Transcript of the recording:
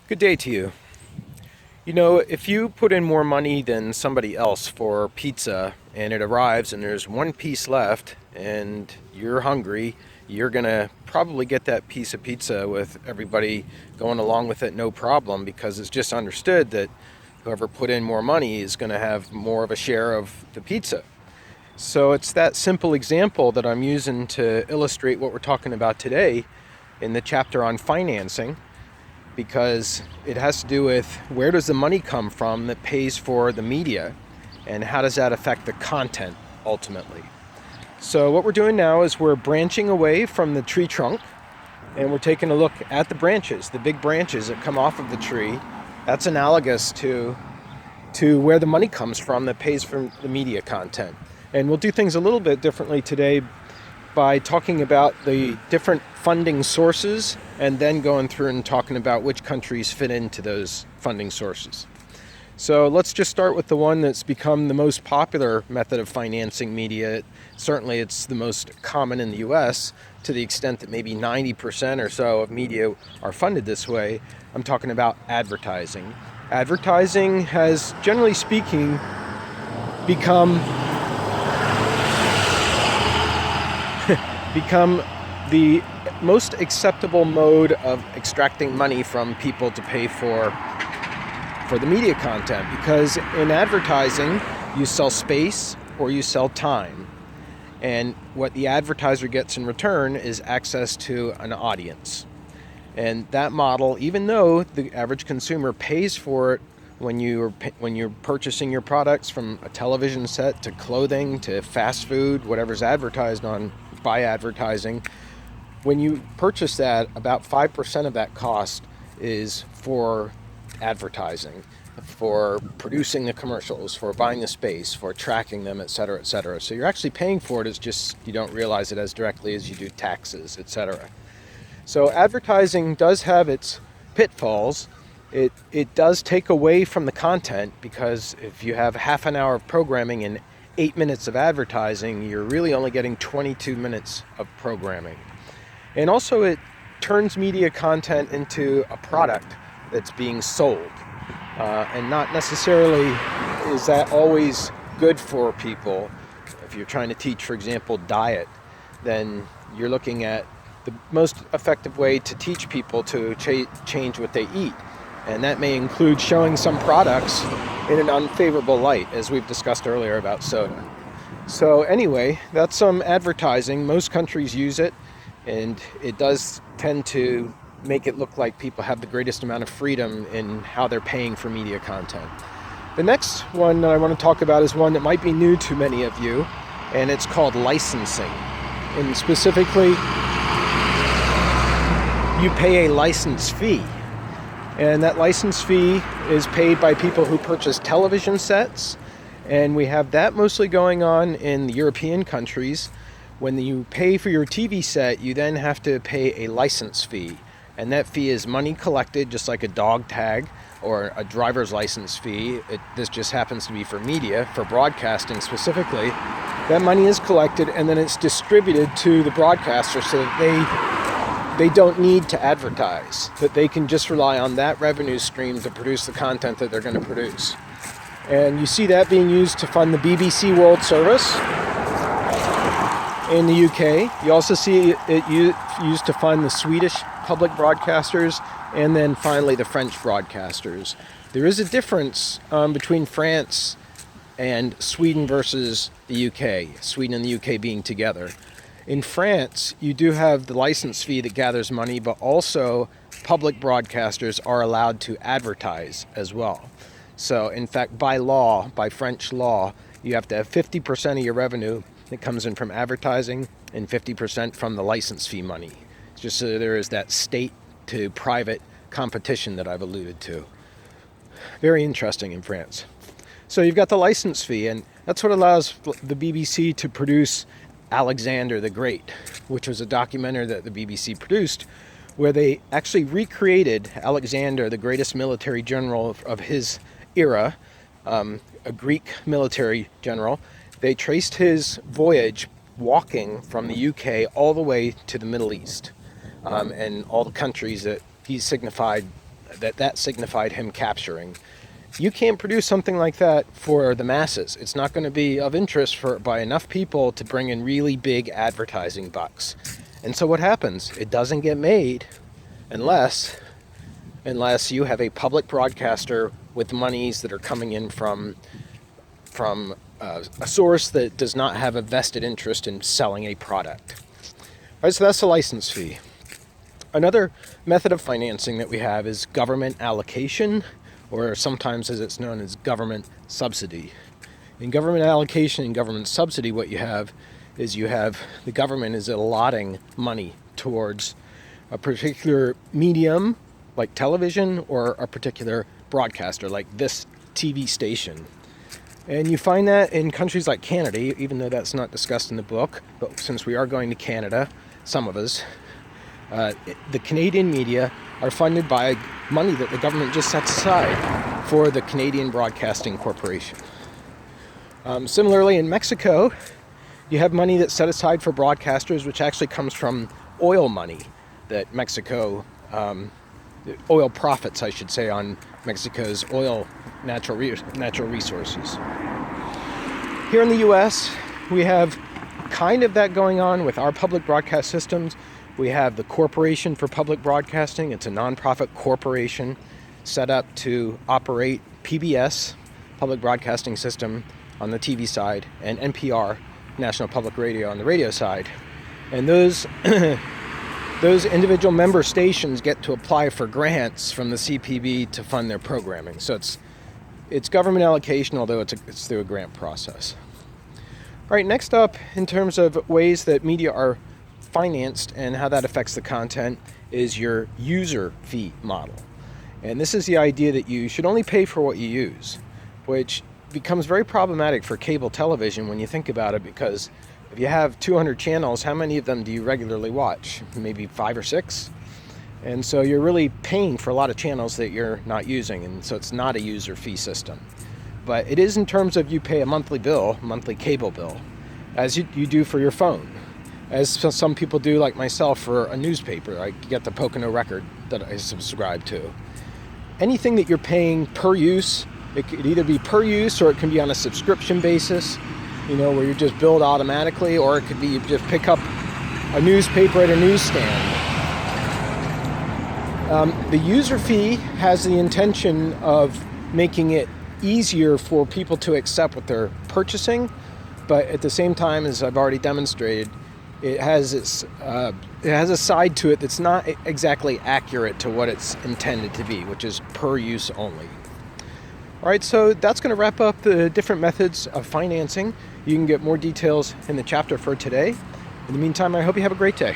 Good day to you. You know, if you put in more money than somebody else for pizza and it arrives and there's one piece left and you're hungry, you're gonna probably get that piece of pizza with everybody going along with it no problem because it's just understood that whoever put in more money is gonna have more of a share of the pizza. So it's that simple example that I'm using to illustrate what we're talking about today in the chapter on financing, because it has to do with where does the money come from that pays for the media and how does that affect the content ultimately. So what we're doing now is we're branching away from the tree trunk and we're taking a look at the branches, the big branches that come off of the tree. That's analogous to where the money comes from that pays for the media content. And we'll do things a little bit differently today by talking about the different funding sources and then going through and talking about which countries fit into those funding sources. So let's just start with the one that's become the most popular method of financing media. Certainly it's the most common in the US, to the extent that maybe 90% or so of media are funded this way. I'm talking about advertising. Advertising has, generally speaking, become the most acceptable mode of extracting money from people to pay for the media content, because in advertising you sell space or you sell time, and what the advertiser gets in return is access to an audience. And that model, even though the average consumer pays for it when you're purchasing your products, from a television set to clothing to fast food, whatever's advertised on by advertising, when you purchase that, about 5% of that cost is for advertising, for producing the commercials, for buying the space, for tracking them, et cetera, et cetera. So you're actually paying for it. It's just you don't realize it as directly as you do taxes, et cetera. So advertising does have its pitfalls. It does take away from the content, because if you have half an hour of programming and 8 minutes of advertising, you're really only getting 22 minutes of programming. And also it turns media content into a product that's being sold. And not necessarily is that always good for people. If you're trying to teach, for example, diet, then you're looking at the most effective way to teach people to change what they eat. And that may include showing some products in an unfavorable light, as we've discussed earlier about soda. So anyway, that's some advertising. Most countries use it, and it does tend to make it look like people have the greatest amount of freedom in how they're paying for media content. The next one that I want to talk about is one that might be new to many of you, and it's called licensing. And specifically, you pay a license fee. And that license fee is paid by people who purchase television sets. And we have that mostly going on in the European countries. When you pay for your TV set, you then have to pay a license fee. And that fee is money collected, just like a dog tag or a driver's license fee. This just happens to be for media, for broadcasting specifically. That money is collected and then it's distributed to the broadcaster so that they don't need to advertise, that they can just rely on that revenue stream to produce the content that they're going to produce. And you see that being used to fund the BBC World Service in the UK. You also see it used to fund the Swedish public broadcasters, and then finally the French broadcasters. There is a difference between France and Sweden versus the UK, Sweden and the UK being together. In France, you do have the license fee that gathers money, but also public broadcasters are allowed to advertise as well. So, in fact, by law, by French law, you have to have 50% of your revenue that comes in from advertising and 50% from the license fee money. Just so there is that state to private competition that I've alluded to. Very interesting in France. So you've got the license fee, and that's what allows the BBC to produce Alexander the Great, which was a documentary that the BBC produced, where they actually recreated Alexander, the greatest military general of his era, a Greek military general. They traced his voyage walking from the UK all the way to the Middle East, and all the countries that he signified that signified him capturing. You can't produce something like that for the masses. It's not going to be of interest by enough people to bring in really big advertising bucks. And so what happens? It doesn't get made unless you have a public broadcaster with monies that are coming in from a source that does not have a vested interest in selling a product. All right, so that's the license fee. Another method of financing that we have is government allocation, or sometimes as it's known as government subsidy. In government allocation and government subsidy, what you have is the government is allotting money towards a particular medium, like television, or a particular broadcaster, like this TV station. And you find that in countries like Canada, even though that's not discussed in the book, but since we are going to Canada, some of us, the Canadian media are funded by money that the government just sets aside for the Canadian Broadcasting Corporation. Similarly, in Mexico, you have money that's set aside for broadcasters, which actually comes from oil money that Mexico, oil profits, I should say, on Mexico's natural resources. Here in the U.S., we have kind of that going on with our public broadcast systems. We have the Corporation for Public Broadcasting. It's a nonprofit corporation set up to operate PBS, Public Broadcasting System, on the TV side, and NPR, National Public Radio, on the radio side. And those individual member stations get to apply for grants from the CPB to fund their programming. So it's government allocation, although it's through a grant process. All right, next up, in terms of ways that media are financed and how that affects the content, is your user fee model. And this is the idea that you should only pay for what you use, which becomes very problematic for cable television when you think about it, because if you have 200 channels, how many of them do you regularly watch? Maybe 5 or 6? And so you're really paying for a lot of channels that you're not using, and so it's not a user fee system. But it is in terms of you pay a monthly cable bill, as you do for your phone. As some people do, like myself, for a newspaper. I get the Pocono Record that I subscribe to. Anything that you're paying per use, it could either be per use or it can be on a subscription basis, where you just billed automatically, or it could be you just pick up a newspaper at a newsstand. The user fee has the intention of making it easier for people to accept what they're purchasing, but at the same time, as I've already demonstrated, it has a side to it that's not exactly accurate to what it's intended to be, which is per use only. All right, so that's going to wrap up the different methods of financing. You can get more details in the chapter for today. In the meantime, I hope you have a great day.